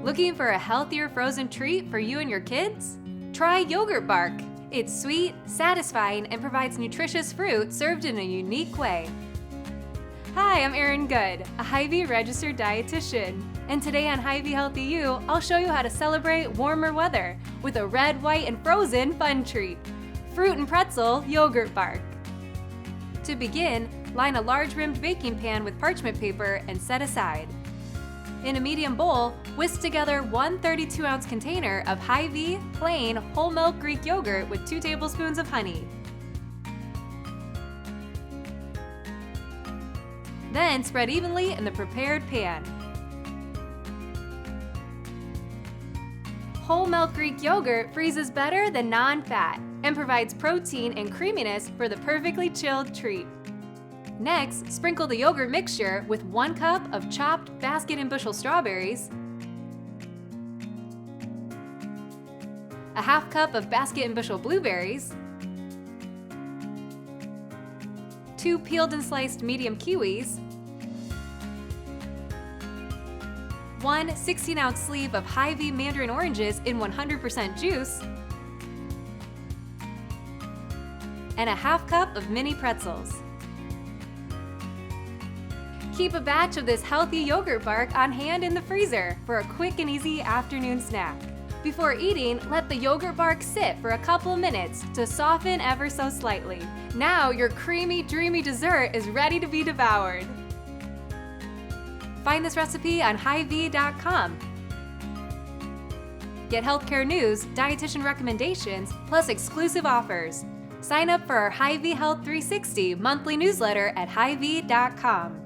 Looking for a healthier frozen treat for you and your kids? Try yogurt bark. It's sweet, satisfying, and provides nutritious fruit served in a unique way. Hi, I'm Erin Good, a Hy-Vee registered dietitian. And today on Hy-Vee Healthy You, I'll show you how to celebrate warmer weather with a red, white, and frozen fun treat, Fruit-and-Pretzel yogurt bark. To begin, line a large rimmed baking pan with parchment paper and set aside. In a medium bowl, whisk together one 32-ounce container of Hy-Vee plain whole milk Greek yogurt with 2 tablespoons of honey. Then spread evenly in the prepared pan. Whole milk Greek yogurt freezes better than non-fat and provides protein and creaminess for the perfectly chilled treat. Next, sprinkle the yogurt mixture with 1 cup of chopped basket and bushel strawberries, a half cup of basket and bushel blueberries, 2 peeled and sliced medium kiwis, 1 16-ounce sleeve of Hy-Vee mandarin oranges in 100% juice, and a half cup of mini pretzels. Keep a batch of this healthy yogurt bark on hand in the freezer for a quick and easy afternoon snack. Before eating, let the yogurt bark sit for a couple minutes to soften ever so slightly. Now your creamy, dreamy dessert is ready to be devoured. Find this recipe on Hy-Vee.com. Get healthcare news, dietitian recommendations, plus exclusive offers. Sign up for our Hy-Vee Health 360 monthly newsletter at Hy-Vee.com.